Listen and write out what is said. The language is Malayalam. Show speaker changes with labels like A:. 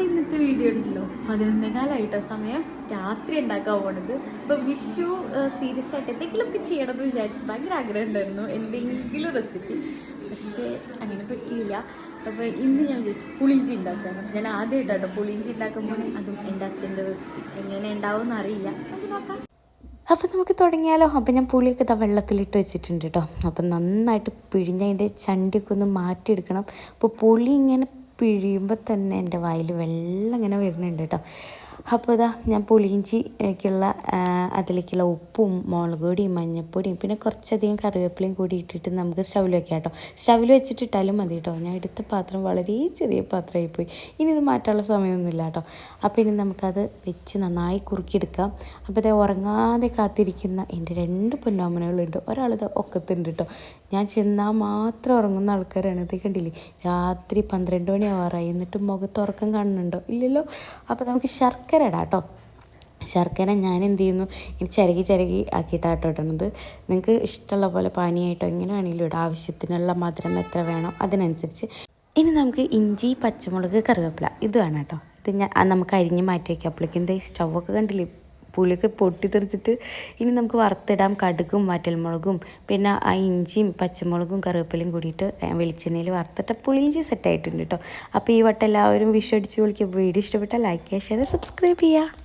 A: ഇന്നത്തെ വീഡിയോ ഉണ്ടല്ലോ 11:15 സമയം രാത്രി ഉണ്ടാക്കാൻ പോണത്. ഇപ്പോൾ വിഷു സീരിയസ് ആയിട്ട് എന്തെങ്കിലുമൊക്കെ ചെയ്യണമെന്ന് വിചാരിച്ച് ഭയങ്കര ആഗ്രഹം ഉണ്ടായിരുന്നു, എന്തെങ്കിലും റെസിപ്പി. പക്ഷേ അങ്ങനെ പറ്റിയില്ല. അപ്പോൾ ഇന്ന് ഞാൻ വിചാരിച്ചു പുളിയിഞ്ചി ഉണ്ടാക്കാണ്. അപ്പോൾ ഞാൻ ആദ്യമായിട്ടാണ് പുളിയിഞ്ചി ഉണ്ടാക്കുമ്പോൾ, അതും എൻ്റെ അച്ഛൻ്റെ റെസിപ്പി. എങ്ങനെ ഉണ്ടാവും എന്നറിയില്ല, നമുക്ക് നോക്കാം.
B: അപ്പം നമുക്ക് തുടങ്ങിയാലോ. അപ്പം ഞാൻ പുളിയൊക്കെ വെള്ളത്തിലിട്ട് വെച്ചിട്ടുണ്ട് കേട്ടോ. അപ്പം നന്നായിട്ട് പിഴിഞ്ഞ് അതിൻ്റെ ചണ്ടിയൊക്കെ ഒന്ന് മാറ്റിയെടുക്കണം. അപ്പോൾ പുളി ഇങ്ങനെ പിഴിയുമ്പോൾ തന്നെ എൻ്റെ വായിൽ വെള്ളം ഇങ്ങനെ വരുന്നുണ്ട് കേട്ടോ. അപ്പോൾ ഇതാ ഞാൻ പുളിയിഞ്ചിക്കുള്ള അതിലേക്കുള്ള ഉപ്പും മുളക് പൊടിയും മഞ്ഞൾപ്പൊടിയും പിന്നെ കുറച്ചധികം കറിവേപ്പിലയും കൂടി ഇട്ടിട്ട് നമുക്ക് സ്റ്റൗവിൽ വെക്കാം കേട്ടോ. സ്റ്റൗവിൽ വെച്ചിട്ടിട്ടാലും മതി കേട്ടോ. ഞാൻ എടുത്ത പാത്രം വളരെ ചെറിയ പാത്രമായിപ്പോയി. ഇനി ഇത് മാറ്റാനുള്ള സമയമൊന്നുമില്ല കേട്ടോ. അപ്പോൾ ഇനി നമുക്കത് വെച്ച് നന്നായി കുറുക്കിയെടുക്കാം. അപ്പോൾ ഇത് ഉറങ്ങാതെ കാത്തിരിക്കുന്ന എൻ്റെ 2 പൊന്നോമനകളുണ്ട്. ഒരാളിത് ഒക്കത്തുണ്ട് കേട്ടോ. ഞാൻ ചെന്നാൽ മാത്രം ഉറങ്ങുന്ന ആൾക്കാരാണ്. ഇത് കണ്ടില്ലേ, രാത്രി 12 മണി ആവാറായി, എന്നിട്ട് മുഖത്ത് ഉറക്കം കാണുന്നുണ്ടോ? ഇല്ലല്ലോ. അപ്പോൾ നമുക്ക് ശർക്കര ഇടാം കേട്ടോ. ശർക്കര ഞാൻ എന്ത് ചെയ്യുന്നു, ഇനി ചിരകി ആക്കിയിട്ടാട്ടോ ഇടുന്നത്. നിങ്ങൾക്ക് ഇഷ്ടമുള്ള പോലെ പാനിയായിട്ടോ എങ്ങനെ വേണമെങ്കിലും ഇടാം. ആവശ്യത്തിനുള്ള മധുരം എത്ര വേണോ അതിനനുസരിച്ച്. ഇനി നമുക്ക് ഇഞ്ചി, പച്ചമുളക്, കറിവേപ്പില ഇത് വേണം കേട്ടോ. ഇത് നമുക്ക് അരിഞ്ഞ് മാറ്റി വയ്ക്കാം. അപ്പോഴേക്കും എന്താ ഈ സ്റ്റൗവൊക്കെ കണ്ടില്ലേ, പുളിയൊക്കെ പൊട്ടിത്തെറിച്ചിട്ട്. ഇനി നമുക്ക് വറുത്തിടാം. കടുകും വറ്റൽമുളകും പിന്നെ ആ ഇഞ്ചിയും പച്ചമുളകും കറിവേപ്പിലയും കൂടിയിട്ട് വെളിച്ചെണ്ണയിൽ വറുത്തിട്ട് പുളിയിഞ്ചി സെറ്റായിട്ടുണ്ട് കേട്ടോ. അപ്പോൾ ഈ വട്ടം എല്ലാവരും വിഷു അടിച്ച് വിളിക്കുക. വീഡിയോ ഇഷ്ടപ്പെട്ടാൽ ലൈക്ക് ചെയ്യുക, ഷെയർ, സബ്സ്ക്രൈബ് ചെയ്യുക.